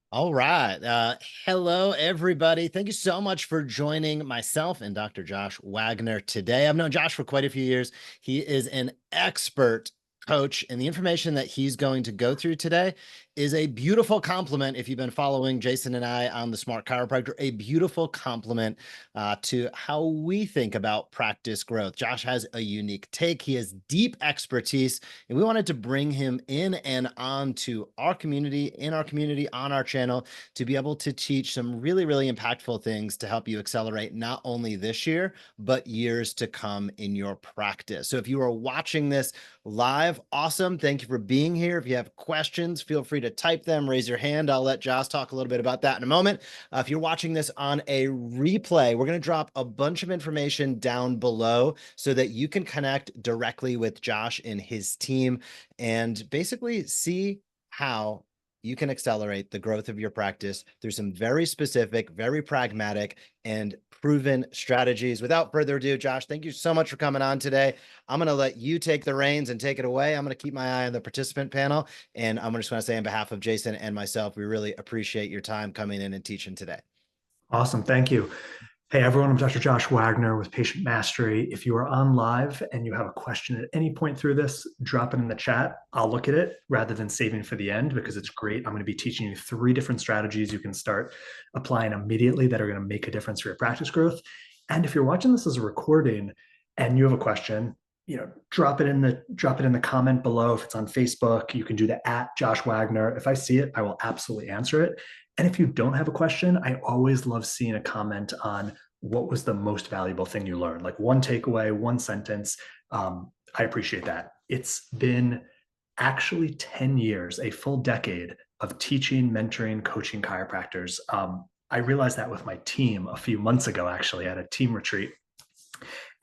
All right. Hello, everybody. Thank you so much for joining myself and Dr. Josh Wagner today. I've known Josh for quite a few years. He is an expert coach, and the information that he's going to go through today is a beautiful compliment. If you've been following Jason and I on the Smart Chiropractor, a beautiful compliment to how we think about practice growth. Josh has a unique take, he has deep expertise, and we wanted to bring him in and on to our community, on our channel, to be able to teach some really, really impactful things to help you accelerate not only this year, but years to come in your practice. So if you are watching this live, awesome. Thank you for being here. If you have questions, feel free to type them, raise your hand. I'll let Josh talk a little bit about that in a moment. If you're watching this on a replay, we're going to drop a bunch of information down below so that you can connect directly with Josh and his team and basically see how you can accelerate the growth of your practice through some very specific, very pragmatic, and proven strategies. Without further ado, Josh, thank you so much for coming on today. I'm going to let you take the reins and take it away. I'm going to keep my eye on the participant panel. And I'm just going to say on behalf of Jason and myself, we really appreciate your time coming in and teaching today. Awesome. Thank you. Hey, everyone. I'm Dr. Josh Wagner with Patient Mastery. If you are on live and you have a question at any point through this, drop it in the chat. I'll look at it rather than saving for the end because it's great. I'm going to be teaching you 3 different strategies you can start applying immediately that are going to make a difference for your practice growth. And if you're watching this as a recording and you have a question, drop it in the comment below. If it's on Facebook, you can do the @Josh Wagner. If I see it, I will absolutely answer it. And if you don't have a question, I always love seeing a comment on what was the most valuable thing you learned, like one takeaway, one sentence. I appreciate that. It's been actually 10 years, a full decade of teaching, mentoring, coaching chiropractors. I realized that with my team a few months ago, actually, at a team retreat.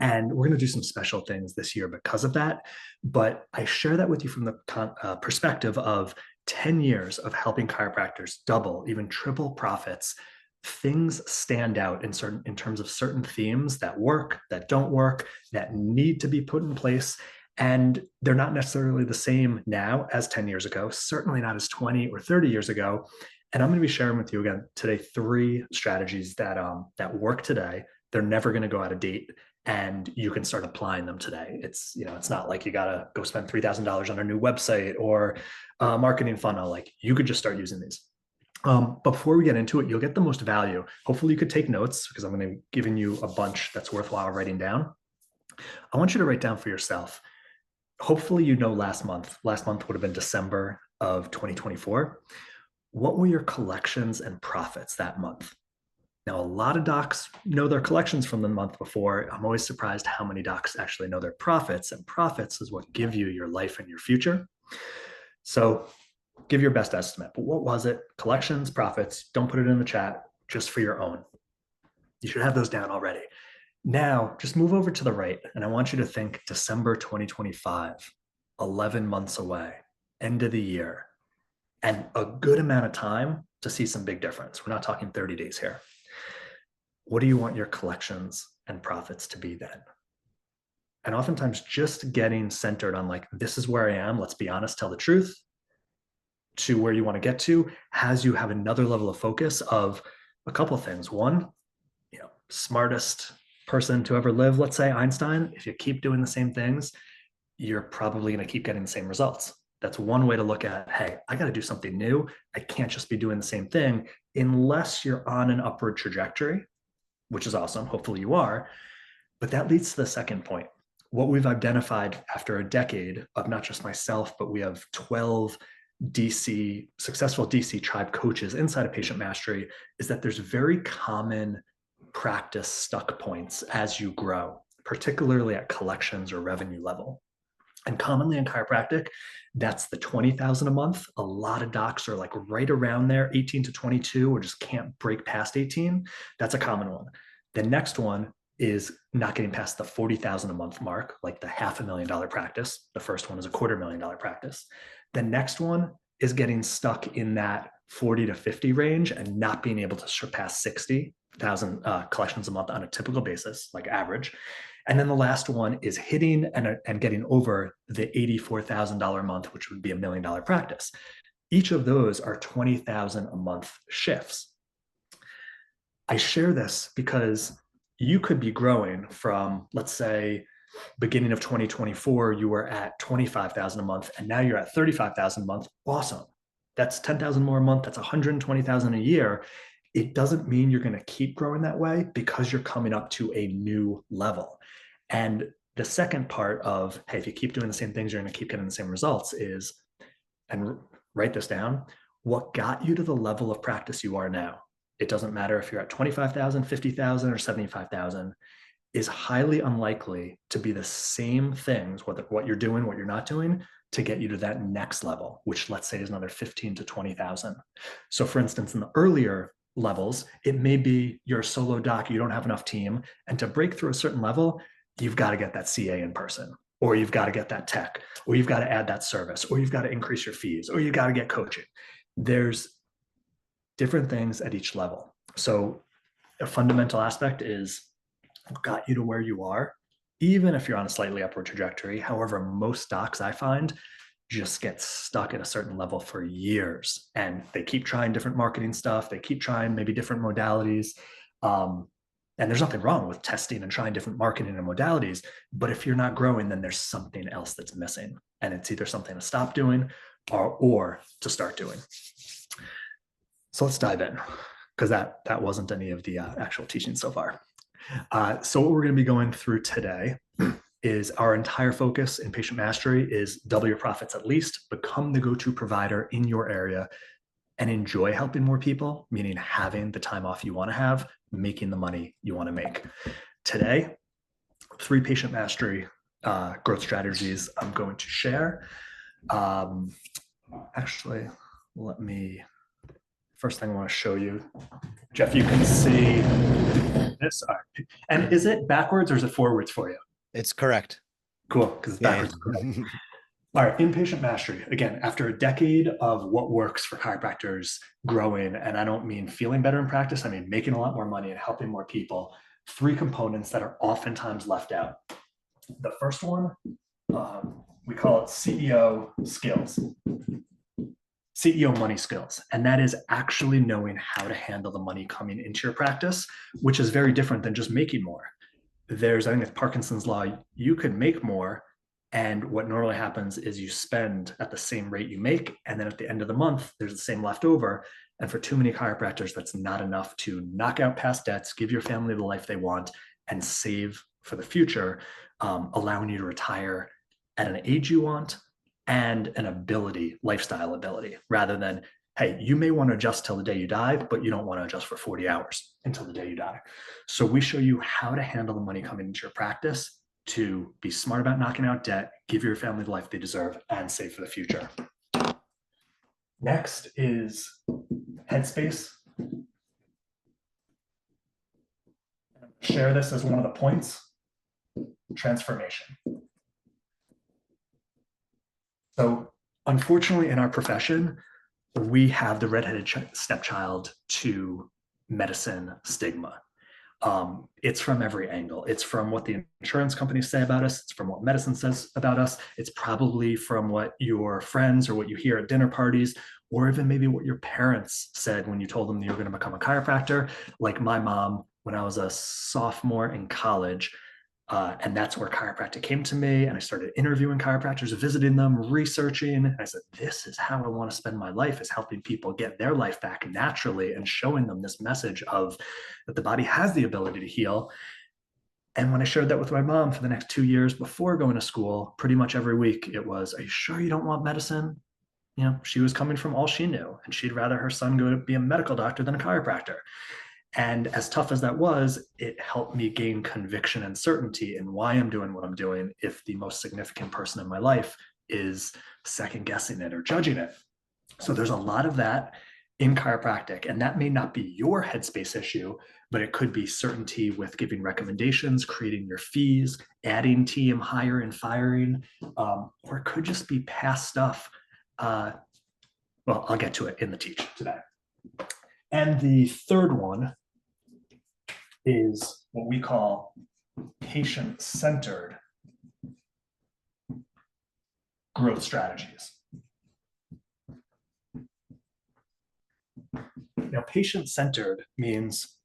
And we're going to do some special things this year because of that. But I share that with you from the perspective of 10 years of helping chiropractors double, even triple profits. Things stand out in terms of certain themes that work, that don't work, that need to be put in place. And they're not necessarily the same now as 10 years ago, certainly not as 20 or 30 years ago. And I'm going to be sharing with you again today 3 strategies that work today. They're never going to go out of date, and you can start applying them today. It's not like you got to go spend $3,000 on a new website or a marketing funnel. Like, you could just start using these. But before we get into it, you'll get the most value. Hopefully you could take notes because I'm going to be giving you a bunch that's worthwhile writing down. I want you to write down for yourself. Hopefully, last month would have been December of 2024. What were your collections and profits that month? Now, a lot of docs know their collections from the month before. I'm always surprised how many docs actually know their profits, and profits is what give you your life and your future. So give your best estimate. But what was it? Collections, profits, don't put it in the chat, just for your own. You should have those down already. Now, just move over to the right, and I want you to think December 2025, 11 months away, end of the year, and a good amount of time to see some big difference. We're not talking 30 days here. What do you want your collections and profits to be then? And oftentimes just getting centered on like, this is where I am, let's be honest, tell the truth, to where you want to get to, has you have another level of focus of a couple of things. One, smartest person to ever live, let's say Einstein. If you keep doing the same things, you're probably going to keep getting the same results. That's one way to look at, hey, I got to do something new. I can't just be doing the same thing unless you're on an upward trajectory, which is awesome. Hopefully you are. But that leads to the second point. What we've identified after a decade of not just myself, but we have 12 successful DC tribe coaches inside of Patient Mastery, is that there's very common practice stuck points as you grow, particularly at collections or revenue level. And commonly in chiropractic, that's the 20,000 a month. A lot of docs are like right around there, 18 to 22, or just can't break past 18. That's a common one. The next one is not getting past the 40,000 a month mark, like the $500,000 practice. The first one is a $250,000 practice. The next one is getting stuck in that 40 to 50 range and not being able to surpass 60,000 collections a month on a typical basis, like average. And then the last one is hitting and getting over the $84,000 a month, which would be $1 million practice. Each of those are 20,000 a month shifts. I share this because you could be growing from, let's say, beginning of 2024, you were at 25,000 a month, and now you're at 35,000 a month. Awesome. That's 10,000 more a month. That's 120,000 a year. It doesn't mean you're going to keep growing that way because you're coming up to a new level. And the second part of, hey, if you keep doing the same things, you're going to keep getting the same results is, and write this down, what got you to the level of practice you are now? It doesn't matter if you're at 25,000, 50,000, or 75,000, is highly unlikely to be the same things, whether what you're doing, what you're not doing, to get you to that next level, which let's say is another 15 to 20,000. So for instance, in the earlier levels, it may be you're a solo doc, you don't have enough team, and to break through a certain level, you've got to get that CA in person, or you've got to get that tech, or you've got to add that service, or you've got to increase your fees, or you've got to get coaching. There's different things at each level. So a fundamental aspect is what got you to where you are, even if you're on a slightly upward trajectory. However, most docs I find just get stuck at a certain level for years, and they keep trying different marketing stuff. They keep trying maybe different modalities. And there's nothing wrong with testing and trying different marketing and modalities. But if you're not growing, then there's something else that's missing. And it's either something to stop doing or to start doing. So let's dive in, because that wasn't any of the actual teaching so far. So what we're going to be going through today is our entire focus in patient mastery is double your profits at least, become the go-to provider in your area, and enjoy helping more people, meaning having the time off you want to have, making the money you want to make. Today, 3 patient mastery growth strategies I'm going to share. Actually, first thing I want to show you, Jeff, you can see this. And is it backwards or is it forwards for you? It's correct. Cool, because it's backwards. Yeah. All right, inpatient mastery. Again, after a decade of what works for chiropractors growing, and I don't mean feeling better in practice, I mean making a lot more money and helping more people, 3 components that are oftentimes left out. The first one, we call it CEO skills. CEO money skills. And that is actually knowing how to handle the money coming into your practice, which is very different than just making more. I think it's Parkinson's law, you could make more. And what normally happens is you spend at the same rate you make. And then at the end of the month, there's the same left over. And for too many chiropractors, that's not enough to knock out past debts, give your family the life they want, and save for the future, allowing you to retire at an age you want and an ability, lifestyle ability, rather than, hey, you may want to adjust till the day you die, but you don't want to adjust for 40 hours until the day you die. So we show you how to handle the money coming into your practice to be smart about knocking out debt, give your family the life they deserve, and save for the future. Next is headspace. Share this as one of the points, transformation. So unfortunately, in our profession, we have the redheaded stepchild to medicine stigma. It's from every angle. It's from what the insurance companies say about us. It's from what medicine says about us. It's probably from what your friends or what you hear at dinner parties, or even maybe what your parents said when you told them that you were going to become a chiropractor. Like my mom, when I was a sophomore in college, and that's where chiropractic came to me. And I started interviewing chiropractors, visiting them, researching. And I said, this is how I want to spend my life, is helping people get their life back naturally and showing them this message of that the body has the ability to heal. And when I shared that with my mom for the next 2 years before going to school, pretty much every week it was, are you sure you don't want medicine? You know, she was coming from all she knew, and she'd rather her son go to be a medical doctor than a chiropractor. And as tough as that was, it helped me gain conviction and certainty in why I'm doing what I'm doing if the most significant person in my life is second guessing it or judging it. So there's a lot of that in chiropractic, and that may not be your headspace issue, but it could be certainty with giving recommendations, creating your fees, adding team, hiring, firing, or it could just be past stuff. Well, I'll get to it in the teach today. And the third one is what we call patient-centered growth strategies. Now, patient-centered means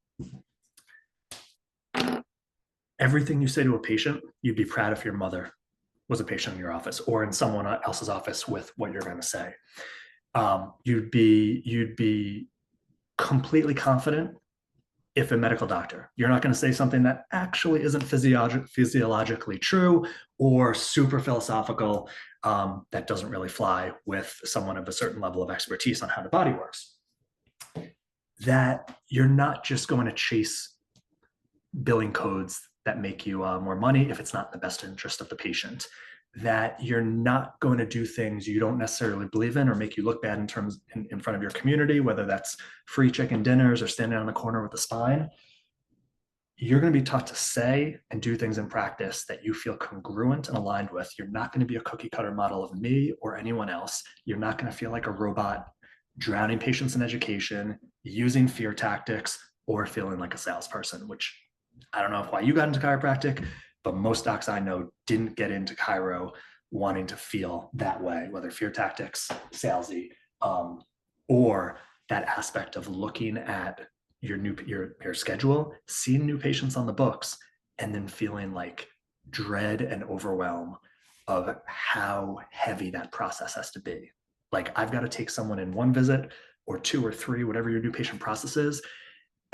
everything you say to a patient, you'd be proud if your mother was a patient in your office or in someone else's office with what you're going to say. You'd be completely confident if a medical doctor, you're not going to say something that actually isn't physiologically true or super philosophical, that doesn't really fly with someone of a certain level of expertise on how the body works. That you're not just going to chase billing codes that make you more money if it's not in the best interest of the patient. That you're not going to do things you don't necessarily believe in or make you look bad in front of your community, whether that's free chicken dinners or standing on the corner with a spine. You're going to be taught to say and do things in practice that you feel congruent and aligned with. You're not going to be a cookie cutter model of me or anyone else. You're not going to feel like a robot drowning patients in education, using fear tactics, or feeling like a salesperson, which I don't know why you got into chiropractic, but most docs I know didn't get into chiro wanting to feel that way, whether fear tactics, salesy, or that aspect of looking at your schedule, seeing new patients on the books, and then feeling like dread and overwhelm of how heavy that process has to be. Like, I've got to take someone in one visit or two or three, whatever your new patient process is,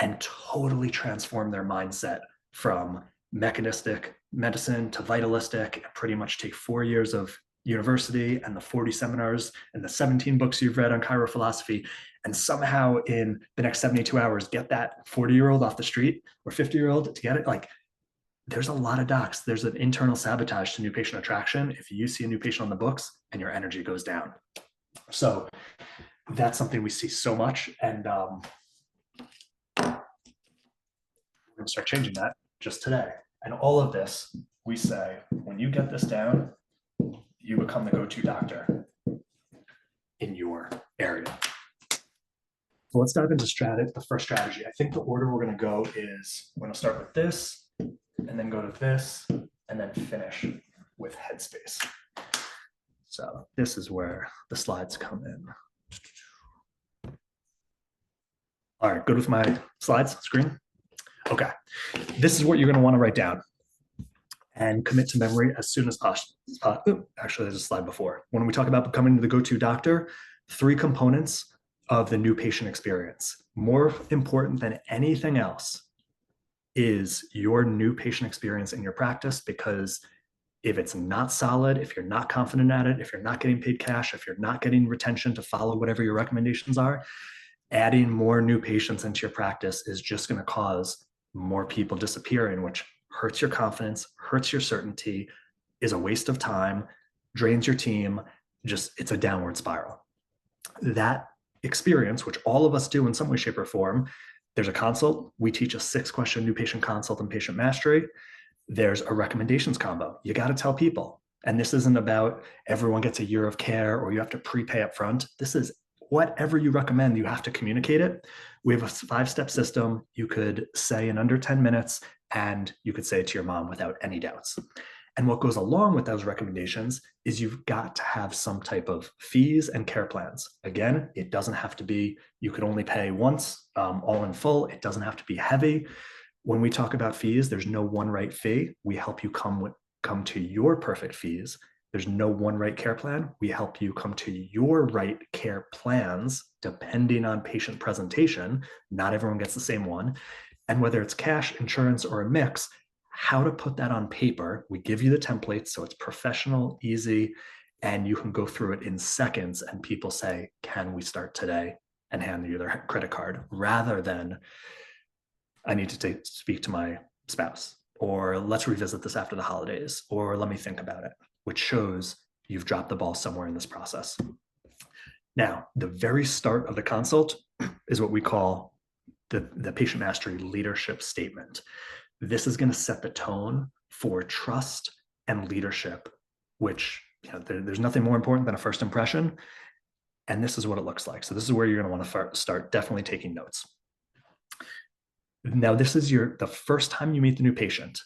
and totally transform their mindset from mechanistic medicine to vitalistic, and pretty much take 4 years of university and the 40 seminars and the 17 books you've read on chiro philosophy, and somehow in the next 72 hours get that 40-year-old off the street or 50-year-old to get it. Like, there's a lot of docs. There's an internal sabotage to new patient attraction if you see a new patient on the books and your energy goes down. So that's something we see so much, and we're going to start changing that just today. And all of this, we say, when you get this down, you become the go-to doctor in your area. So let's dive into the first strategy. I think the order we're going to go is we're going to start with this, and then go to this, and then finish with headspace. So this is where the slides come in. All right, good with my slides screen? Okay, this is what you're going to want to write down and commit to memory as soon as possible. Actually, there's a slide before. When we talk about becoming the go-to doctor, 3 components of the new patient experience. More important than anything else is your new patient experience in your practice, because if it's not solid, if you're not confident at it, if you're not getting paid cash, if you're not getting retention to follow whatever your recommendations are, adding more new patients into your practice is just going to cause more people disappearing, which hurts your confidence, hurts your certainty, is a waste of time, drains your team. It's a downward spiral. That experience, which all of us do in some way, shape, or form, there's a consult. We teach a 6-question new patient consult and patient mastery. There's a recommendations combo. You got to tell people. And this isn't about everyone gets a year of care or you have to prepay up front. This is whatever you recommend, you have to communicate it. We have a 5-step system you could say in under 10 minutes, and you could say it to your mom without any doubts. And what goes along with those recommendations is you've got to have some type of fees and care plans. Again, it doesn't have to be, you could only pay once, all in full. It doesn't have to be heavy. When we talk about fees, there's no one right fee. We help you come to your perfect fees. There's no one right care plan. We help you come to your right care plans depending on patient presentation. Not everyone gets the same one. And whether it's cash, insurance, or a mix, how to put that on paper. We give you the templates so it's professional, easy, and you can go through it in seconds and people say, can we start today? And hand you their credit card, rather than I need to speak to my spouse, or let's revisit this after the holidays, or let me think about it, which shows you've dropped the ball somewhere in this process. Now, the very start of the consult is what we call the patient mastery leadership statement. This is going to set the tone for trust and leadership, which, there's nothing more important than a first impression. And this is what it looks like. So this is where you're going to want to start definitely taking notes. Now, this is the first time you meet the new patient.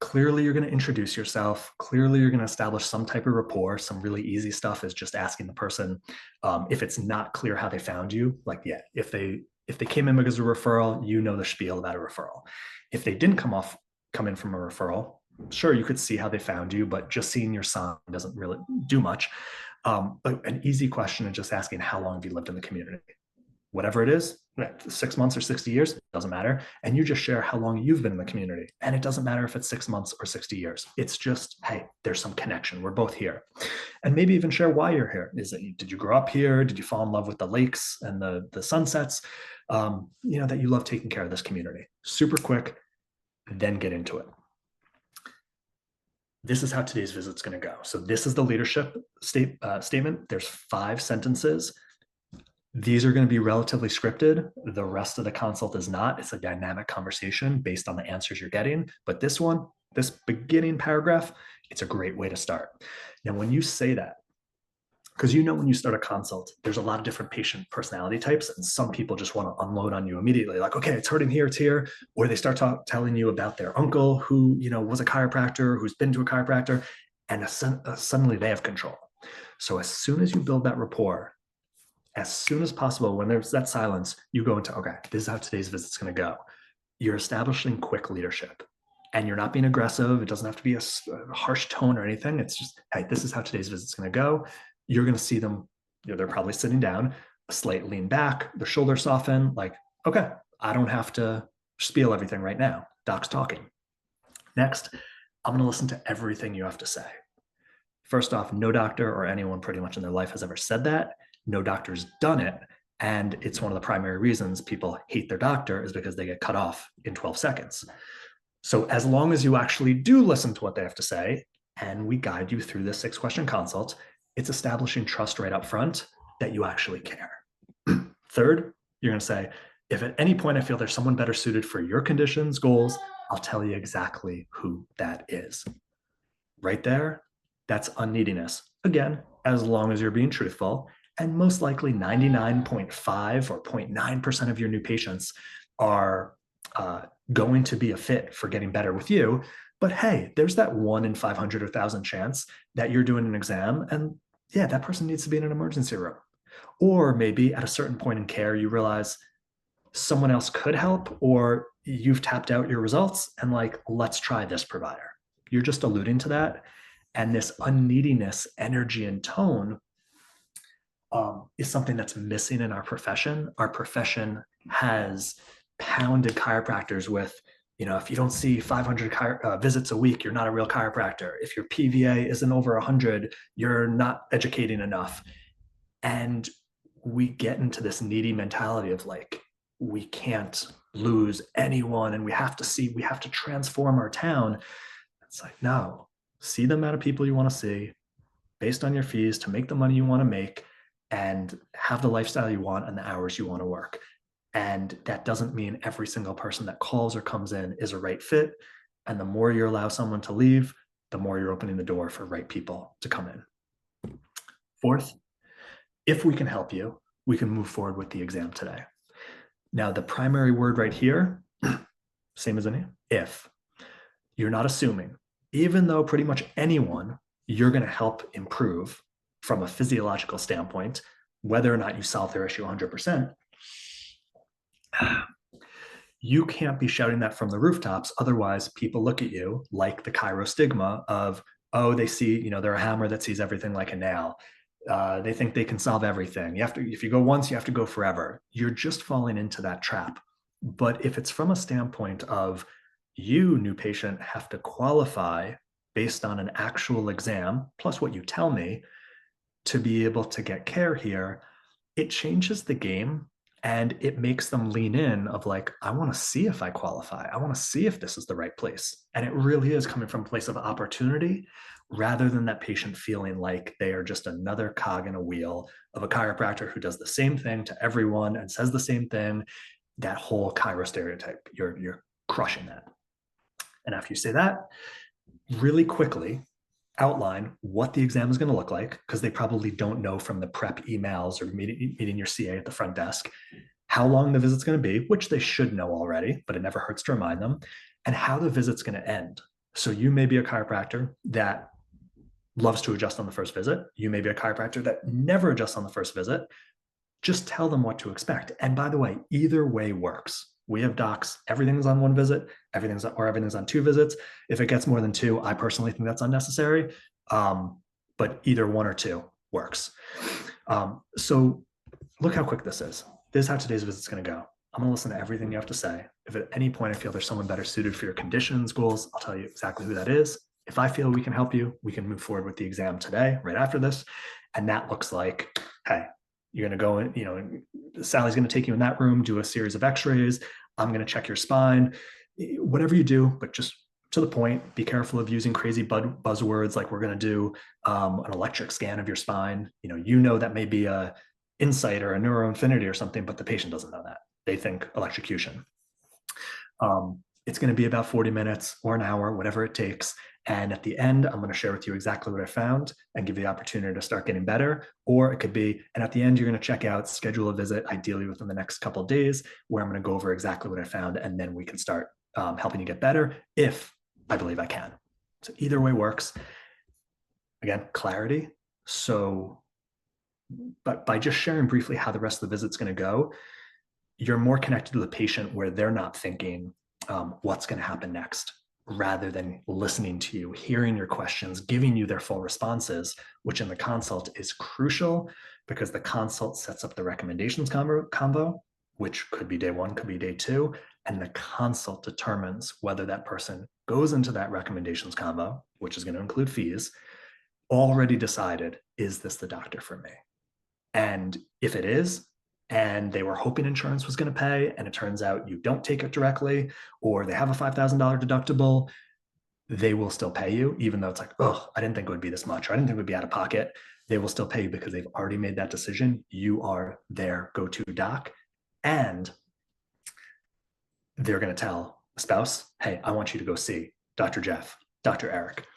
Clearly, you're going to introduce yourself. Clearly, you're going to establish some type of rapport. Some really easy stuff is just asking the person if it's not clear how they found you. Like, yeah, if they came in because of a referral, you know the spiel about a referral. If they didn't come in from a referral, sure, you could see how they found you, but just seeing your sign doesn't really do much. But an easy question is just asking, how long have you lived in the community? Whatever it is, 6 months or 60 years, doesn't matter. And you just share how long you've been in the community. And it doesn't matter if it's 6 months or 60 years. It's just, hey, there's some connection. We're both here. And maybe even share why you're here. Did you grow up here? Did you fall in love with the lakes and the sunsets? That you love taking care of this community. Super quick, then get into it. This is how today's visit's going to go. So this is the leadership statement. There's 5 sentences. These are going to be relatively scripted. The rest of the consult is not. It's a dynamic conversation based on the answers you're getting. But this beginning paragraph, it's a great way to start. Now, when you say that, because when you start a consult, there's a lot of different patient personality types, and some people just want to unload on you immediately, like, okay, it's hurting here, it's here, or they start telling you about their uncle who was a chiropractor, who's been to a chiropractor, and suddenly they have control. So as soon as you build that rapport, as soon as possible, when there's that silence, you go into, okay, this is how today's visit's going to go. You're establishing quick leadership, and you're not being aggressive. It doesn't have to be a harsh tone or anything. It's just, hey, this is how today's visit's going to go. You're going to see them, they're probably sitting down, a slight lean back, their shoulders soften, like, okay, I don't have to spiel everything right now. Doc's talking. Next, I'm going to listen to everything you have to say. First off, no doctor or anyone pretty much in their life has ever said that. No doctor's done it. And it's one of the primary reasons people hate their doctor is because they get cut off in 12 seconds. So as long as you actually do listen to what they have to say, and we guide you through this 6-question consult, it's establishing trust right up front that you actually care. Third, you're going to say, if at any point I feel there's someone better suited for your conditions, goals, I'll tell you exactly who that is. Right there, that's unneediness. Again, as long as you're being truthful, and most likely 99.5 or 0.9% of your new patients are going to be a fit for getting better with you. But hey, there's that 1 in 500 or 1,000 chance that you're doing an exam and yeah, that person needs to be in an emergency room. Or maybe at a certain point in care, you realize someone else could help, or you've tapped out your results and like, let's try this provider. You're just alluding to that. And this unneediness, energy, and tone is something that's missing in our profession. Our profession has pounded chiropractors with, if you don't see 500 visits a week, you're not a real chiropractor. If your PVA isn't over 100, you're not educating enough. And we get into this needy mentality of like, we can't lose anyone and we have to transform our town. It's like, no, see the amount of people you want to see based on your fees to make the money you want to make and have the lifestyle you want and the hours you want to work. And that doesn't mean every single person that calls or comes in is a right fit. And the more you allow someone to leave, the more you're opening the door for right people to come in. Fourth, if we can help you, we can move forward with the exam today. Now, the primary word right here, same as any, if. You're not assuming, even though pretty much anyone you're going to help improve from a physiological standpoint, whether or not you solve their issue 100%, you can't be shouting that from the rooftops. Otherwise, people look at you like the chiro stigma of, oh, they see, they're a hammer that sees everything like a nail. They think they can solve everything. If you go once, you have to go forever. You're just falling into that trap. But if it's from a standpoint of you, new patient, have to qualify based on an actual exam, plus what you tell me, to be able to get care here, it changes the game and it makes them lean in of like, I want to see if I qualify. I want to see if this is the right place. And it really is coming from a place of opportunity rather than that patient feeling like they are just another cog in a wheel of a chiropractor who does the same thing to everyone and says the same thing. That whole chiro stereotype, you're crushing that. And after you say that, really quickly outline what the exam is going to look like, because they probably don't know from the prep emails or meeting your CA at the front desk, how long the visit's going to be, which they should know already, but it never hurts to remind them, and how the visit's going to end. So you may be a chiropractor that loves to adjust on the first visit. You may be a chiropractor that never adjusts on the first visit. Just tell them what to expect. And by the way, either way works. We have docs, everything's on one visit, everything's on two visits. If it gets more than two, I personally think that's unnecessary. But either one or two works. So look how quick this is. This is how today's visit is going to go. I'm going to listen to everything you have to say. If at any point I feel there's someone better suited for your conditions, goals, I'll tell you exactly who that is. If I feel we can help you, we can move forward with the exam today, right after this. And that looks like, hey, you're going to go in, Sally's going to take you in that room, do a series of x-rays. I'm going to check your spine, whatever you do, but just to the point. Be careful of using crazy buzzwords like we're going to do an electric scan of your spine. That may be a insight or a neuroinfinity or something, but the patient doesn't know that. They think electrocution. It's going to be about 40 minutes or an hour, whatever it takes. And at the end, I'm going to share with you exactly what I found and give you the opportunity to start getting better. Or it could be, and at the end, you're going to check out, schedule a visit, ideally within the next couple of days, where I'm going to go over exactly what I found. And then we can start helping you get better if I believe I can. So either way works. Again, clarity. So, but by just sharing briefly how the rest of the visit's going to go, you're more connected to the patient where they're not thinking what's going to happen next, rather than listening to you, hearing your questions, giving you their full responses, which in the consult is crucial because the consult sets up the recommendations combo, which could be day one, could be day two. And the consult determines whether that person goes into that recommendations combo, which is going to include fees, already decided, is this the doctor for me? And if it is, and they were hoping insurance was going to pay, and it turns out you don't take it directly, or they have a $5,000 deductible, they will still pay you, even though it's like, oh, I didn't think it would be this much, or I didn't think it would be out of pocket. They will still pay you because they've already made that decision. You are their go-to doc, and they're going to tell a spouse, hey, I want you to go see Dr. Jeff, Dr. Eric.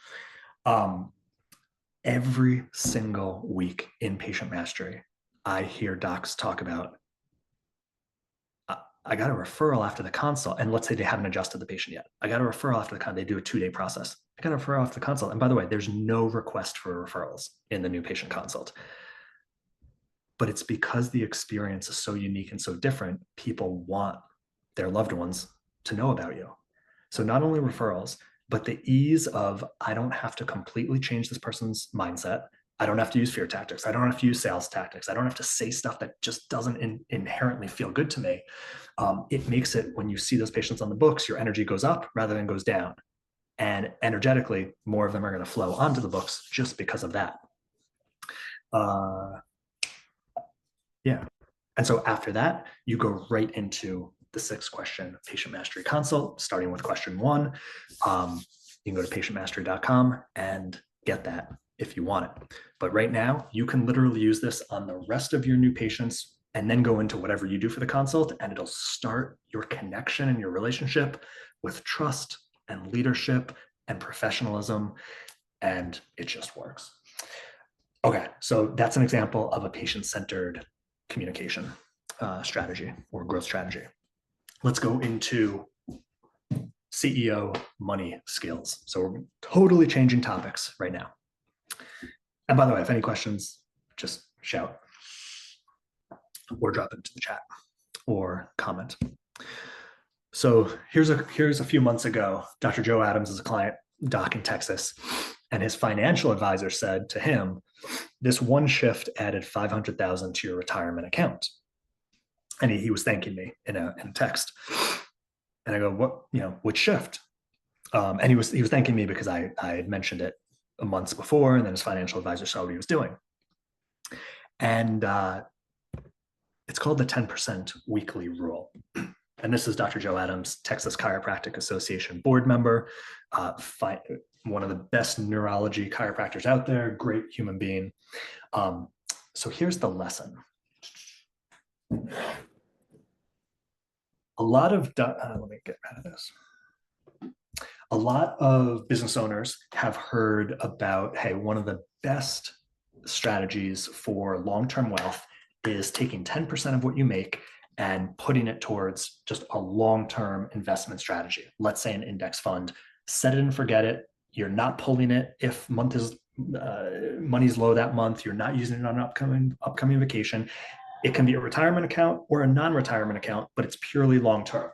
Every single week in patient mastery, I hear docs talk about, I got a referral after the consult, and let's say they haven't adjusted the patient yet. I got a referral after the consult. They do a 2-day process. I got a referral after the consult. And by the way, there's no request for referrals in the new patient consult. But it's because the experience is so unique and so different, people want their loved ones to know about you. So not only referrals, but the ease of, I don't have to completely change this person's mindset. I don't have to use fear tactics. I don't have to use sales tactics. I don't have to say stuff that just doesn't inherently feel good to me. It makes it, when you see those patients on the books, your energy goes up rather than goes down. And energetically, more of them are going to flow onto the books just because of that. Yeah. And so after that, you go right into the 6-question patient mastery consult, starting with question 1. You can go to patientmastery.com and get that if you want it. But right now, you can literally use this on the rest of your new patients and then go into whatever you do for the consult, and it'll start your connection and your relationship with trust and leadership and professionalism, and it just works. Okay, so that's an example of a patient-centered communication strategy or growth strategy. Let's go into CEO money skills. So we're totally changing topics right now. And by the way, if any questions, just shout or drop into the chat or comment. So here's a few months ago, Dr. Joe Adams is a client, doc in Texas, and his financial advisor said to him, this one shift added $500,000 to your retirement account. And he was thanking me in a text. And I go, what, which shift? And he was thanking me because I had mentioned it months before, and then his financial advisor saw what he was doing. And it's called the 10% weekly rule. And this is Dr. Joe Adams, Texas Chiropractic Association board member, one of the best neurology chiropractors out there, great human being. So here's the lesson. A lot of, let me get rid of this. A lot of business owners have heard about, hey, one of the best strategies for long-term wealth is taking 10% of what you make and putting it towards just a long-term investment strategy. Let's say an index fund, set it and forget it. You're not pulling it if money's low that month. You're not using it on an upcoming vacation. It can be a retirement account or a non-retirement account, but it's purely long-term.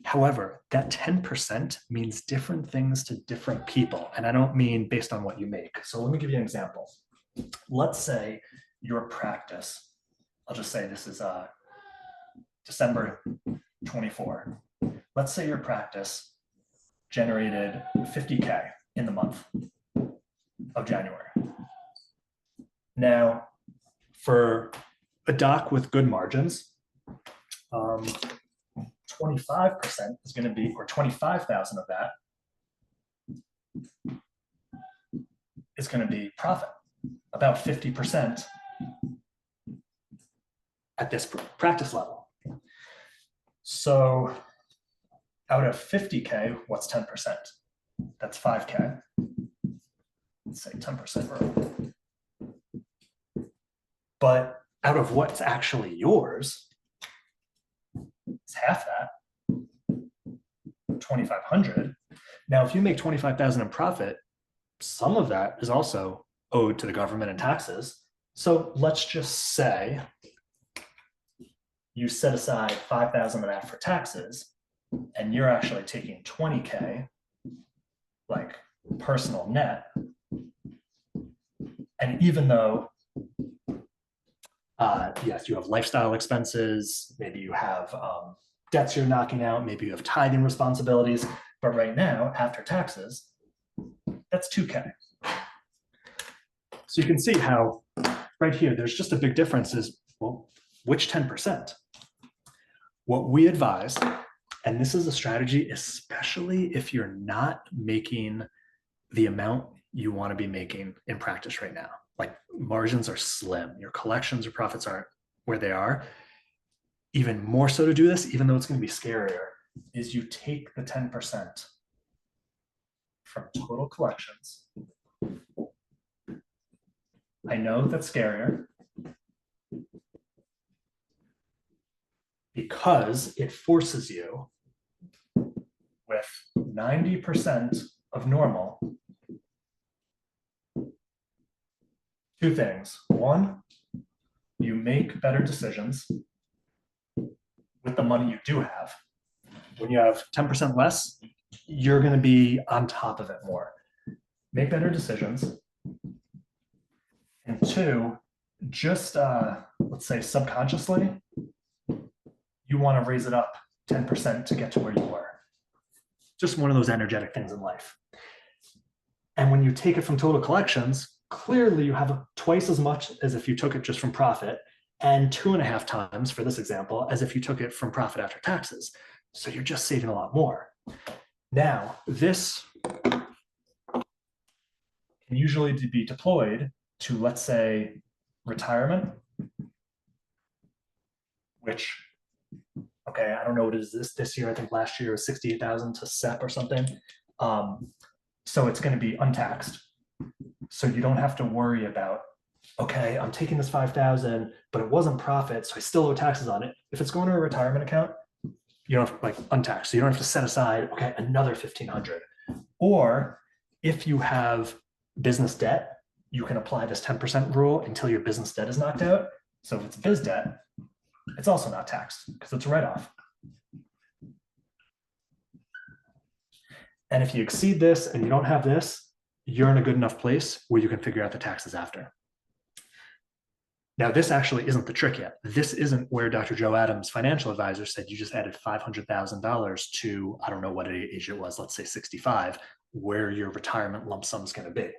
However, that 10% means different things to different people. And I don't mean based on what you make. So let me give you an example. Let's say your practice, I'll just say this is December 24. Let's say your practice generated 50K in the month of January. Now, for a doc with good margins, 25% is going to be, or 25,000 of that is going to be profit, about 50% at this practice level. So out of 50K, what's 10%? That's 5K. Let's say 10% rule. But out of what's actually yours, it's half that, 2,500. Now, if you make 25,000 in profit, some of that is also owed to the government and taxes. So let's just say you set aside 5,000 of that for taxes, and you're actually taking 20K, like personal net. And even though, yes, you have lifestyle expenses, maybe you have debts you're knocking out, maybe you have tithing responsibilities, but right now, after taxes, that's 2K. So you can see how right here, there's just a big difference is, well, which 10%? What we advise, and this is a strategy, especially if you're not making the amount you want to be making in practice right now. Like margins are slim, your collections or profits aren't where they are. Even more so to do this, even though it's going to be scarier, is you take the 10% from total collections. I know that's scarier because it forces you with 90% of normal. Two things. One, you make better decisions with the money you do have. When you have 10% less, you're going to be on top of it more. Make better decisions. And two, just let's say subconsciously, you want to raise it up 10% to get to where you were. Just one of those energetic things in life. And when you take it from total collections, clearly you have twice as much as if you took it just from profit, and 2.5 times for this example as if you took it from profit after taxes. So you're just saving a lot more. Now, this can usually be deployed to, let's say, retirement, which, okay, I don't know what is this year. I think last year was 68,000 to SEP or something. So it's going to be untaxed. So you don't have to worry about, okay, I'm taking this 5,000, but it wasn't profit, so I still owe taxes on it. If it's going to a retirement account, you don't have to, like, untaxed. So you don't have to set aside, okay, another 1,500. Or if you have business debt, you can apply this 10% rule until your business debt is knocked out. So if it's biz debt, it's also not taxed because it's a write-off. And if you exceed this and you don't have this, you're in a good enough place where you can figure out the taxes after. Now, this actually isn't the trick yet. This isn't where Dr. Joe Adams, financial advisor, said you just added $500,000 to, I don't know what age it was, let's say 65, where your retirement lump sum is going to be.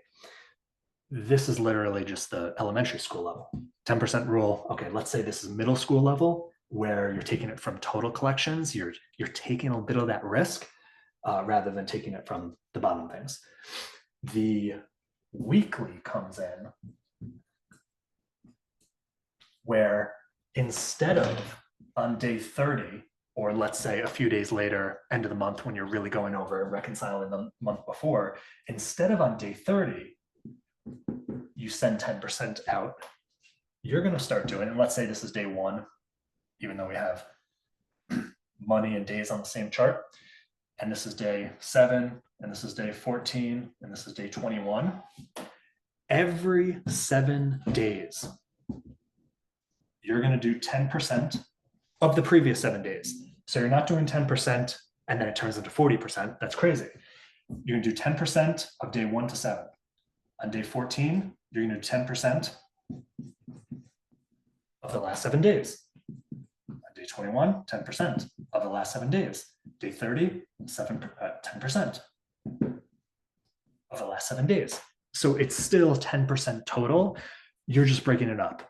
This is literally just the elementary school level. 10% rule. Okay, let's say this is middle school level, where you're taking it from total collections. You're taking a bit of that risk rather than taking it from the bottom things. The weekly comes in where instead of on day 30, or let's say a few days later, end of the month, when you're really going over and reconciling the month before, instead of on day 30, you send 10% out, you're going to start doing, and let's say this is day 1, even though we have money and days on the same chart, and this is day 7, and this is day 14, and this is day 21. Every 7 days, you're going to do 10% of the previous 7 days. So you're not doing 10% and then it turns into 40%. That's crazy. You're going to do 10% of day 1 to 7. On day 14, you're going to do 10% of the last 7 days. On day 21, 10% of the last 7 days. Day 30, 10% of the last 7 days. So it's still 10% total. You're just breaking it up.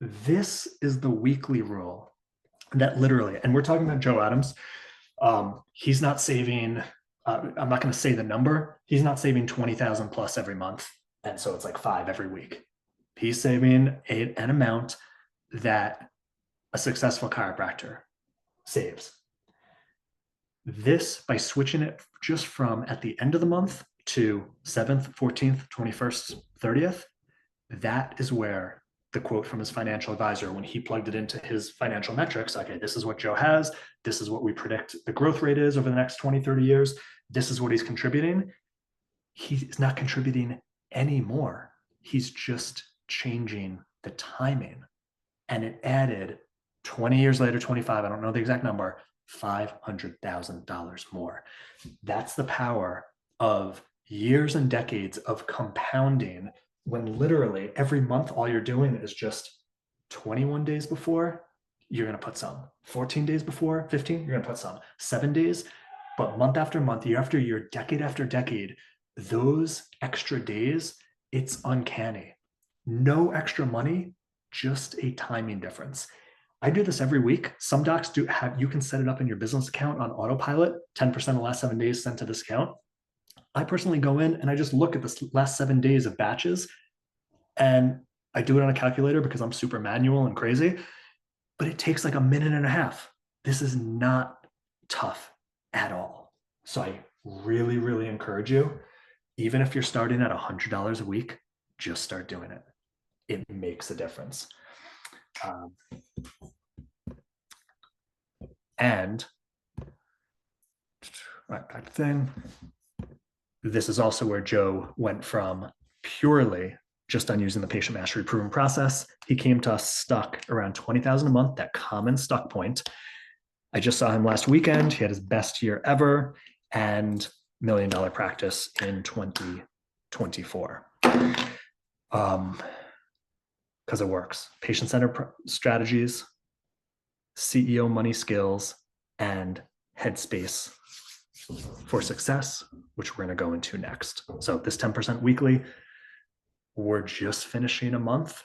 This is the weekly rule that literally, and we're talking about Joe Adams. He's not saving, I'm not going to say the number. He's not saving 20,000 plus every month. And so it's like 5 every week. He's saving an amount that a successful chiropractor saves. This, by switching it just from at the end of the month to 7th, 14th, 21st, 30th, that is where the quote from his financial advisor, when he plugged it into his financial metrics, okay, this is what Joe has, this is what we predict the growth rate is over the next 20, 30 years, this is what he's contributing. He's not contributing anymore. He's just changing the timing. And it added 20 years later, 25, I don't know the exact number, $500,000 more. That's the power of years and decades of compounding, when literally every month all you're doing is just 21 days before, you're going to put some. 14 days before, 15, you're going to put some. 7 days, but month after month, year after year, decade after decade, those extra days, it's uncanny. No extra money, just a timing difference. I do this every week. Some docs do have, you can set it up in your business account on autopilot, 10% of the last 7 days sent to this account. I personally go in and I just look at the last 7 days of batches, and I do it on a calculator because I'm super manual and crazy, but it takes like a minute and a half. This is not tough at all. So I really, really encourage you, even if you're starting at $100 a week, just start doing it. It makes a difference. And right back thing. This is also where Joe went from purely just on using the patient mastery proven process. He came to us stuck around 20,000 a month, that common stuck point. I just saw him last weekend. He had his best year ever and $1 million practice in 2024. Because it works. Patient-centered strategies, CEO money skills, and headspace for success, which we're going to go into next. So this 10% weekly, we're just finishing a month.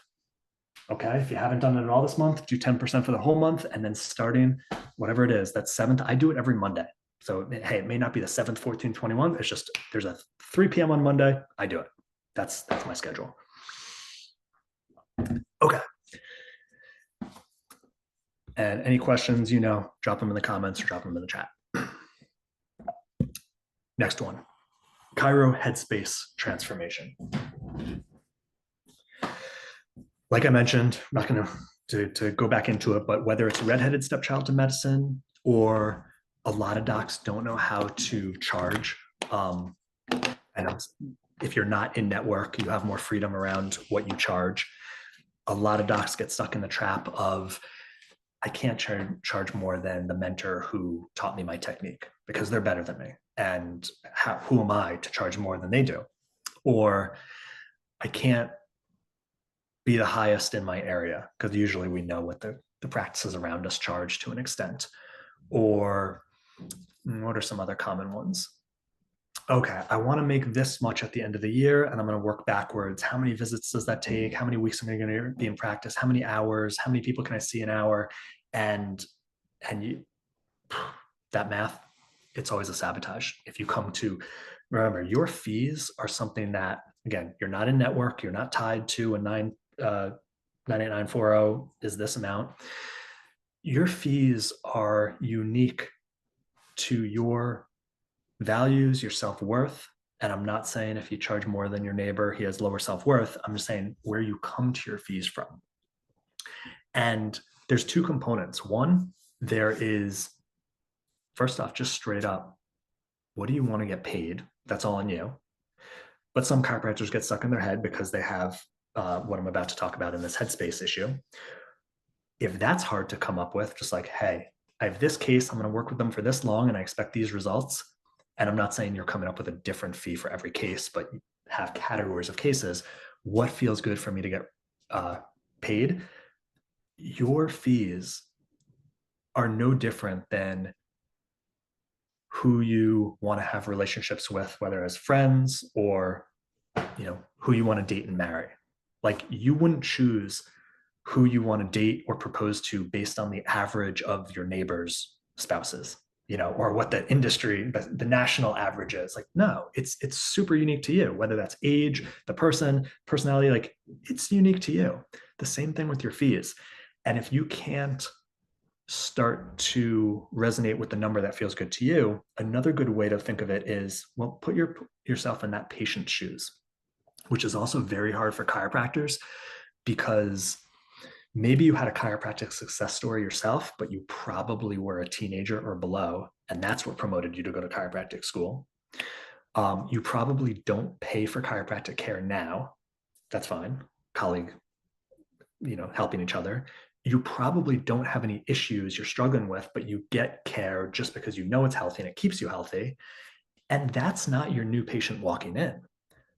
Okay, if you haven't done it at all this month, do 10% for the whole month, and then starting whatever it is, that's 7th. I do it every Monday. So hey, it may not be the 7th, 14th, 21. It's just there's a 3 p.m. on Monday. I do it. That's my schedule. Okay. And any questions, drop them in the comments or drop them in the chat. Next one, chiro headspace transformation. Like I mentioned, I'm not going to go back into it, but whether it's redheaded stepchild to medicine or a lot of docs don't know how to charge. And if you're not in network, you have more freedom around what you charge. A lot of docs get stuck in the trap of, I can't charge more than the mentor who taught me my technique because they're better than me. And who am I to charge more than they do? Or I can't be the highest in my area because usually we know what the practices around us charge to an extent. Or what are some other common ones? Okay, I want to make this much at the end of the year and I'm going to work backwards. How many visits does that take? How many weeks am I going to be in practice? How many hours? How many people can I see an hour? And that math, it's always a sabotage. If you come to, remember, your fees are something that, again, you're not in network, you're not tied to a 98940 is this amount. Your fees are unique to your values, your self-worth. And I'm not saying if you charge more than your neighbor, he has lower self-worth. I'm just saying where you come to your fees from. And there's 2 components. One, there is, first off, just straight up, What do you want to get paid? That's all on you. But some chiropractors get stuck in their head because they have what I'm about to talk about in this headspace issue. If that's hard to come up with, just like, hey, I have this case, I'm going to work with them for this long and I expect these results. And I'm not saying you're coming up with a different fee for every case, but have categories of cases. What feels good for me to get paid? Your fees are no different than who you want to have relationships with, whether as friends or who you want to date and marry. Like, you wouldn't choose who you want to date or propose to based on the average of your neighbors' spouses, or what the industry, the national average is. Like, no, it's super unique to you, whether that's age, the person, personality, like, it's unique to you. The same thing with your fees. And if you can't start to resonate with the number that feels good to you, another good way to think of it is, well, put yourself in that patient's shoes, which is also very hard for chiropractors, because maybe you had a chiropractic success story yourself, but you probably were a teenager or below, and that's what promoted you to go to chiropractic school. You probably don't pay for chiropractic care now. That's fine. Colleague, helping each other. You probably don't have any issues you're struggling with, but you get care just because you know it's healthy and it keeps you healthy. And that's not your new patient walking in.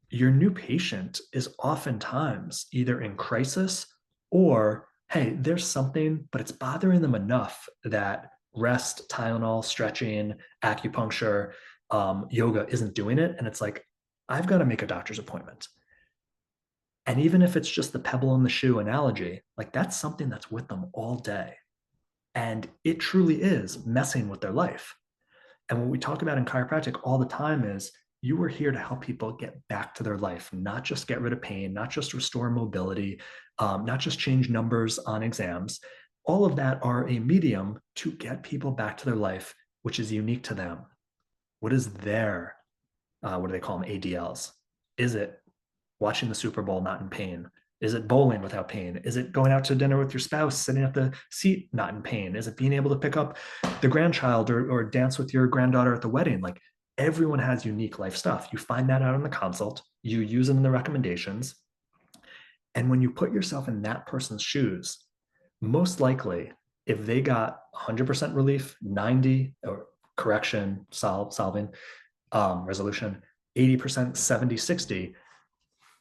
Your new patient is oftentimes either in crisis or, hey, there's something, but it's bothering them enough that rest, Tylenol, stretching, acupuncture, yoga isn't doing it. And it's like, I've got to make a doctor's appointment. And even if it's just the pebble in the shoe analogy, like, that's something that's with them all day. And it truly is messing with their life. And what we talk about in chiropractic all the time is, you are here to help people get back to their life, not just get rid of pain, not just restore mobility, not just change numbers on exams. All of that are a medium to get people back to their life, which is unique to them. What is their, what do they call them, ADLs? Is it watching the Super Bowl not in pain? Is it bowling without pain? Is it going out to dinner with your spouse, sitting at the seat not in pain? Is it being able to pick up the grandchild or dance with your granddaughter at the wedding? Like, everyone has unique life stuff. You find that out in the consult, you use them in the recommendations. And when you put yourself in that person's shoes, most likely, if they got 100% relief, 90 or correction, solving, resolution, 80%, 70, 60,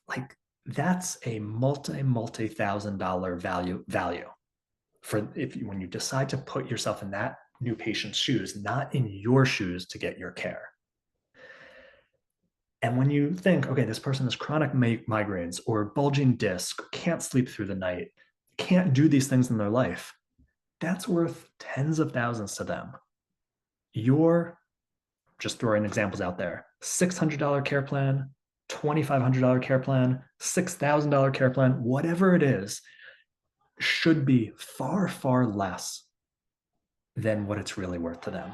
like, that's a multi-thousand-dollar value for when you decide to put yourself in that new patient's shoes, not in your shoes to get your care. And when you think, okay, this person has chronic migraines or bulging disc, can't sleep through the night, can't do these things in their life, that's worth tens of thousands to them. Your, just throwing examples out there, $600 care plan, $2,500 care plan, $6,000 care plan, whatever it is, should be far, far less than what it's really worth to them.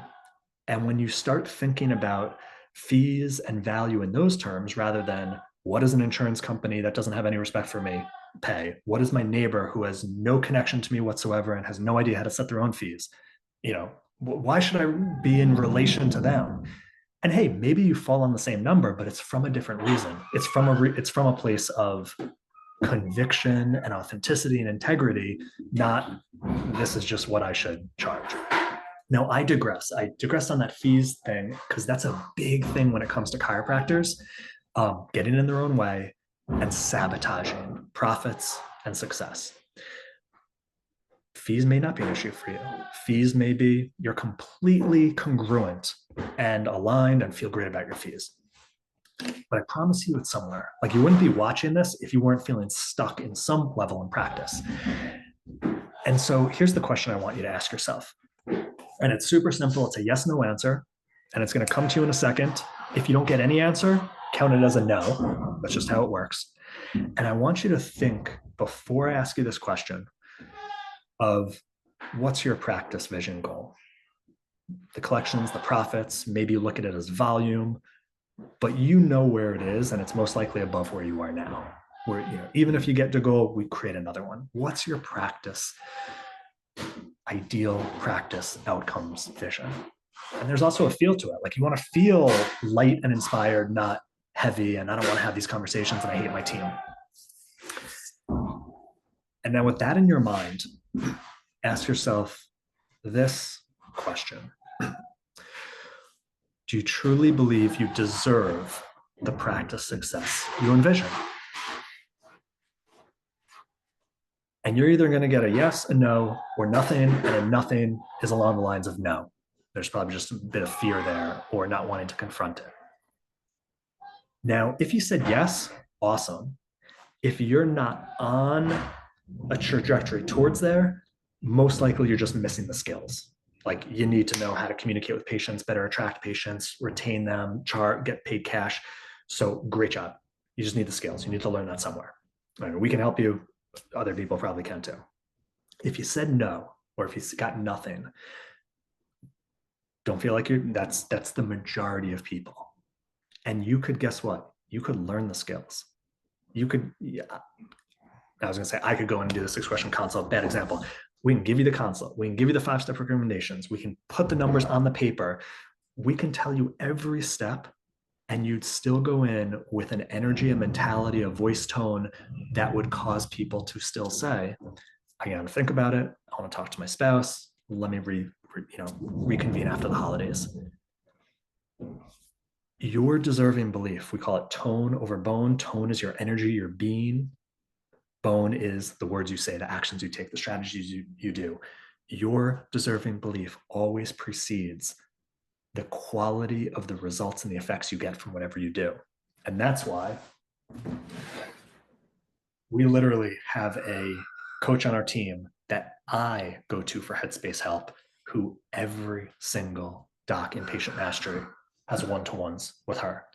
And when you start thinking about fees and value in those terms, rather than, what does an insurance company that doesn't have any respect for me pay? What does my neighbor who has no connection to me whatsoever and has no idea how to set their own fees? Why should I be in relation to them? And hey, maybe you fall on the same number, but it's from a different reason. It's from a place of conviction and authenticity and integrity, not, this is just what I should charge. Now, I digress. I digressed on that fees thing because that's a big thing when it comes to chiropractors, getting in their own way and sabotaging profits and success. Fees may not be an issue for you. Fees may be, you're completely congruent and aligned and feel great about your fees. But I promise you it's somewhere. Like, you wouldn't be watching this if you weren't feeling stuck in some level in practice. And so here's the question I want you to ask yourself. And it's super simple. It's a yes, no answer. And it's going to come to you in a second. If you don't get any answer, count it as a no. That's just how it works. And I want you to think, before I ask you this question, of what's your practice vision goal? The collections, the profits, maybe you look at it as volume, but you know where it is, and it's most likely above where you are now. Where, even if you get to goal, we create another one. What's your practice, ideal practice outcomes vision? And there's also a feel to it. Like you want to feel light and inspired, not heavy. And I don't want to have these conversations and I hate my team. And now with that in your mind, ask yourself this question. Do you truly believe you deserve the practice success you envision? And you're either going to get a yes, a no, or nothing, and a nothing is along the lines of no. There's probably just a bit of fear there or not wanting to confront it. Now, if you said yes, awesome. If you're not on a trajectory towards there, most likely you're just missing the skills. Like you need to know how to communicate with patients, better attract patients, retain them, get paid cash. So great job. You just need the skills. You need to learn that somewhere. I mean, we can help you. Other people probably can too. If you said no, or if you got nothing, don't feel like that's the majority of people. And you could, guess what? You could learn the skills. You could, yeah, I was going to say, I could go in and do the 6-question consult. Bad example. We can give you the consult. We can give you the 5-step recommendations. We can put the numbers on the paper. We can tell you every step, and you'd still go in with an energy, a mentality, a voice tone that would cause people to say, I got to think about it. I want to talk to my spouse. Let me reconvene after the holidays. Your deserving belief, we call it tone over bone. Tone is your energy, your being. Bone is the words you say, the actions you take, the strategies you do. Your deserving belief always precedes the quality of the results and the effects you get from whatever you do. And that's why we literally have a coach on our team that I go to for headspace help, who every single doc in patient mastery has one-to-ones with her.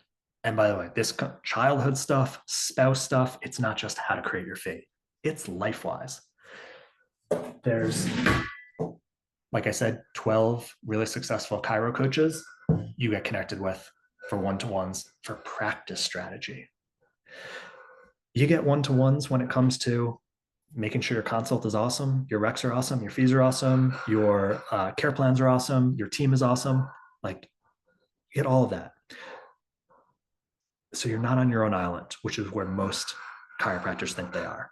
And by the way, this childhood stuff, spouse stuff, it's not just how to create your fate. It's life-wise. There's, like I said, 12 really successful chiro coaches you get connected with for one-to-ones for practice strategy. You get one-to-ones when it comes to making sure your consult is awesome, your recs are awesome, your fees are awesome, your care plans are awesome, your team is awesome. Like, you get all of that. So you're not on your own island, which is where most chiropractors think they are,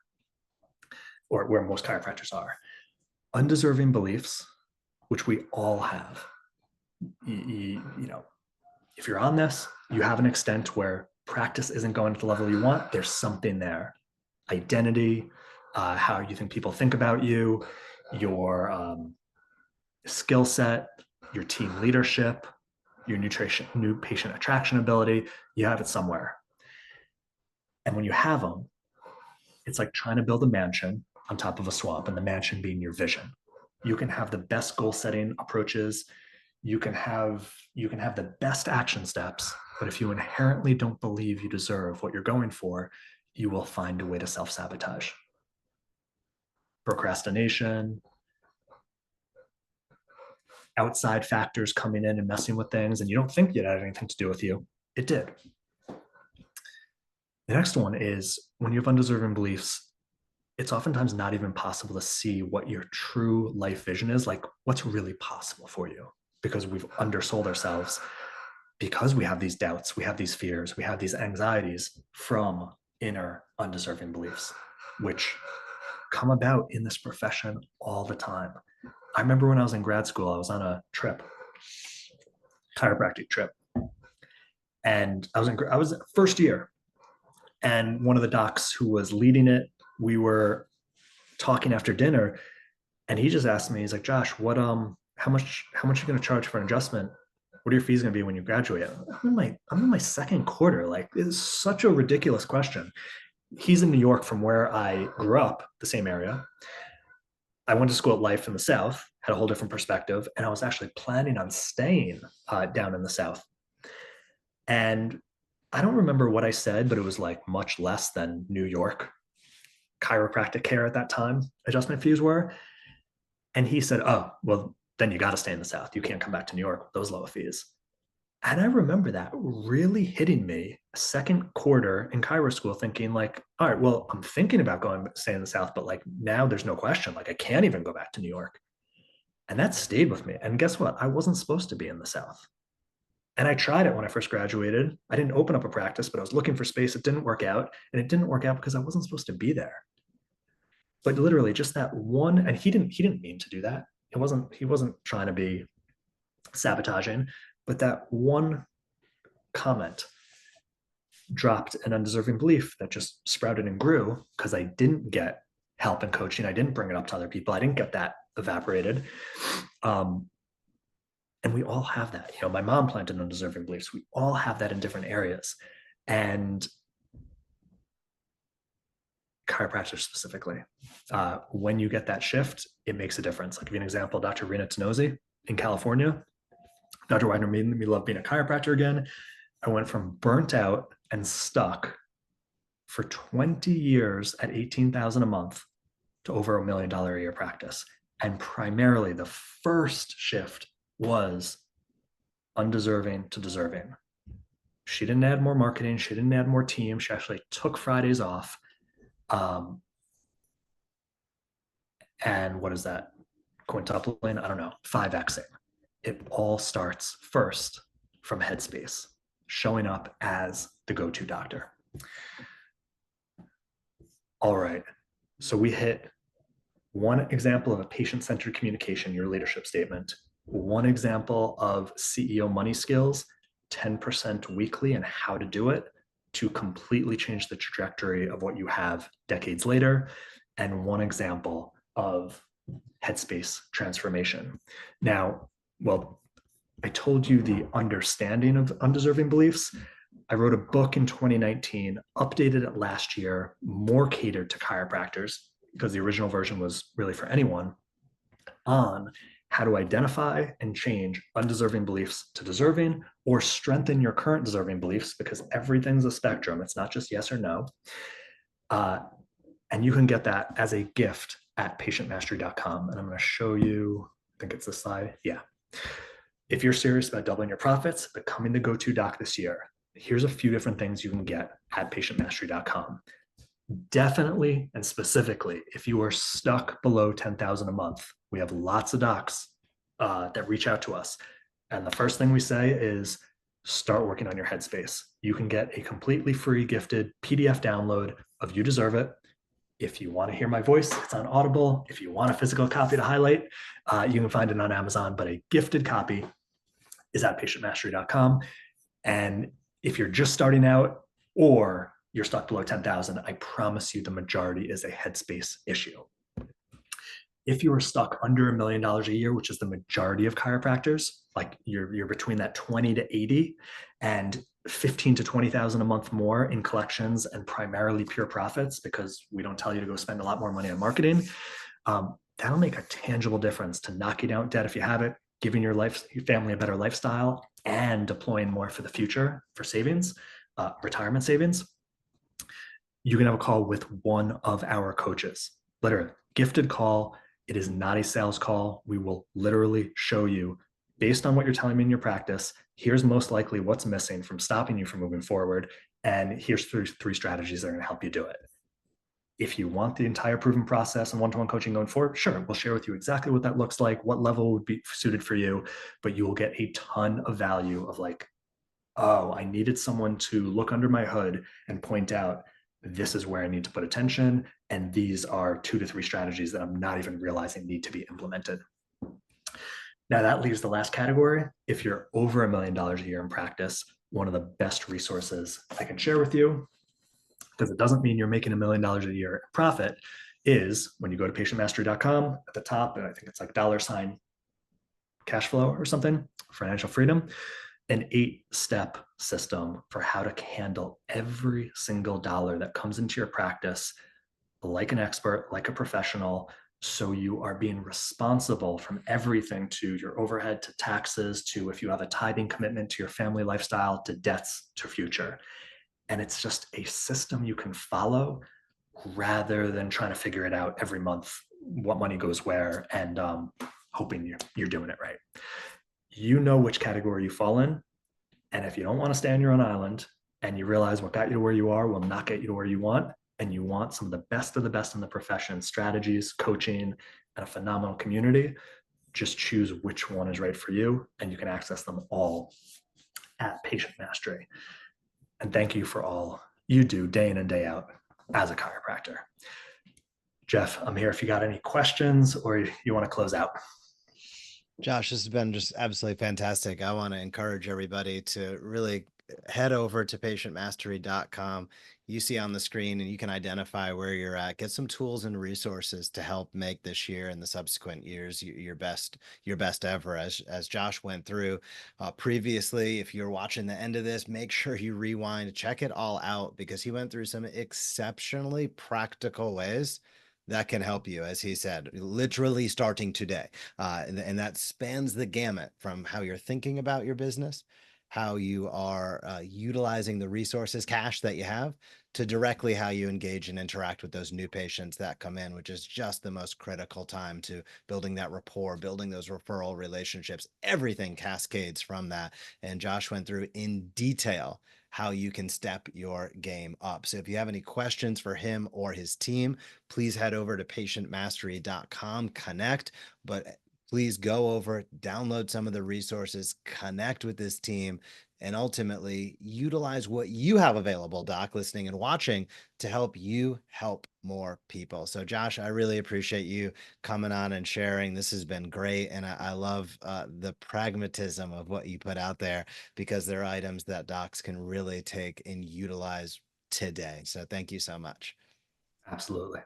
or where most chiropractors are. Undeserving beliefs, which we all have. You know, if you're on this, you have an extent where practice isn't going to the level you want. There's something there. Identity, how you think people think about you, your skill set, your team leadership, your new patient attraction ability, you have it somewhere. And when you have them, it's like trying to build a mansion on top of a swamp, and the mansion being your vision. You can have the best goal setting approaches. You can have the best action steps, but if you inherently don't believe you deserve what you're going for, you will find a way to self-sabotage. Procrastination, outside factors coming in and messing with things, and you don't think it had anything to do with you. It did. The next one is when you have undeserving beliefs, it's oftentimes not even possible to see what your true life vision is, like what's really possible for you, because we've undersold ourselves, because we have these doubts, we have these fears, we have these anxieties from inner undeserving beliefs, which come about in this profession all the time. I remember when I was in grad school, I was on a trip, chiropractic trip, and I was first year, and one of the docs who was leading it, we were talking after dinner, and he just asked me, he's like, Josh, how much are you going to charge for an adjustment? What are your fees going to be when you graduate? I'm in my second quarter. Like, it's such a ridiculous question. He's in New York from where I grew up, the same area. I went to school at Life in the South, had a whole different perspective, and I was actually planning on staying down in the South. And I don't remember what I said, but it was like much less than New York chiropractic care at that time adjustment fees were. And he said, oh, well, then you got to stay in the South. You can't come back to New York with those low fees. And I remember that really hitting me second quarter in chiro school, thinking like, all right, well, I'm thinking about staying in the South, but like now there's no question. Like I can't even go back to New York. And that stayed with me. And guess what? I wasn't supposed to be in the South. And I tried it when I first graduated. I didn't open up a practice, but I was looking for space. It didn't work out. And it didn't work out because I wasn't supposed to be there. But literally just that one, and he didn't mean to do that. He wasn't trying to be sabotaging, but that one comment dropped an undeserving belief that just sprouted and grew because I didn't get help and coaching. I didn't bring it up to other people. I didn't get that evaporated. And we all have that. My mom planted undeserving beliefs. We all have that in different areas. And chiropractors specifically, when you get that shift, it makes a difference. I'll give you an example. Dr. Reena Toosi in California. Dr. Wagner made me love being a chiropractor again. I went from burnt out and stuck for 20 years at $18,000 a month to over $1 million a year practice. And primarily the first shift was undeserving to deserving. She didn't add more marketing. She didn't add more team. She actually took Fridays off. And what is that? Quintupling? I don't know, 5Xing. It all starts first from headspace, showing up as the go-to doctor. All right. So we hit one example of a patient-centered communication, your leadership statement, one example of CEO money skills, 10% weekly, and how to do it to completely change the trajectory of what you have decades later, and one example of headspace transformation. Now, well, I told you the understanding of undeserving beliefs. I wrote a book in 2019, updated it last year, more catered to chiropractors because the original version was really for anyone, on how to identify and change undeserving beliefs to deserving, or strengthen your current deserving beliefs, because everything's a spectrum. It's not just yes or no. And you can get that as a gift at patientmastery.com. And I'm going to show you, I think it's this slide. Yeah. If you're serious about doubling your profits, becoming the go-to doc this year, here's a few different things you can get at patientmastery.com. Definitely and specifically, if you are stuck below 10,000 a month, we have lots of docs that reach out to us. And the first thing we say is start working on your headspace. You can get a completely free gifted PDF download of You Deserve It. If you want to hear my voice, it's on Audible. If you want a physical copy to highlight, you can find it on Amazon, but a gifted copy is at patientmastery.com. And if you're just starting out or you're stuck below 10,000, I promise you the majority is a headspace issue. If you are stuck under $1 million a year, which is the majority of chiropractors, like you're between that 20 to 80 and 15 to 20,000 a month more in collections and primarily pure profits, because we don't tell you to go spend a lot more money on marketing, that'll make a tangible difference to knocking out debt if you have it, giving your family a better lifestyle, and deploying more for the future for savings, retirement savings. You can have a call with one of our coaches, literally gifted call. It is not a sales call. We will literally show you, based on what you're telling me in your practice, here's most likely what's missing from stopping you from moving forward. And here's three strategies that are going to help you do it. If you want the entire proven process and one-to-one coaching going forward, sure, we'll share with you exactly what that looks like, what level would be suited for you, but you will get a ton of value of like, oh, I needed someone to look under my hood and point out, this is where I need to put attention. And these are 2 to 3 strategies that I'm not even realizing need to be implemented. Now that leaves the last category. If you're over $1 million a year in practice, one of the best resources I can share with you, because it doesn't mean you're making $1 million a year profit, is when you go to patientmastery.com at the top, and I think it's like $ cash flow or something, financial freedom, an 8-step system for how to handle every single dollar that comes into your practice like an expert, like a professional. So you are being responsible from everything, to your overhead, to taxes, to if you have a tithing commitment, to your family lifestyle, to debts, to future. And it's just a system you can follow rather than trying to figure it out every month, what money goes where, and hoping you're doing it right. You know which category you fall in. And if you don't want to stay on your own island and you realize what got you to where you are will not get you to where you want, and you want some of the best in the profession, strategies, coaching, and a phenomenal community, Just choose which one is right for you, and you can access them all at Patient Mastery. And thank you for all you do day in and day out as a chiropractor. Jeff, I'm here if you got any questions or you want to close out. Josh, this has been just absolutely fantastic. I want to encourage everybody to really head over to patientmastery.com. You see on the screen, and you can identify where you're at. Get some tools and resources to help make this year and the subsequent years your best ever. As Josh went through previously, if you're watching the end of this, make sure you rewind, check it all out, because he went through some exceptionally practical ways that can help you, as he said, literally starting today. And that spans the gamut from how you're thinking about your business, how you are utilizing the resources, cash that you have, to directly how you engage and interact with those new patients that come in, which is just the most critical time to building that rapport, building those referral relationships. Everything cascades from that. And Josh went through in detail how you can step your game up. So if you have any questions for him or his team, please head over to patientmastery.com, connect, but please go over, download some of the resources, connect with this team, and ultimately utilize what you have available, Doc, listening and watching, to help you help more people. So Josh, I really appreciate you coming on and sharing. This has been great. And I love the pragmatism of what you put out there, because they're items that docs can really take and utilize today. So thank you so much. Absolutely.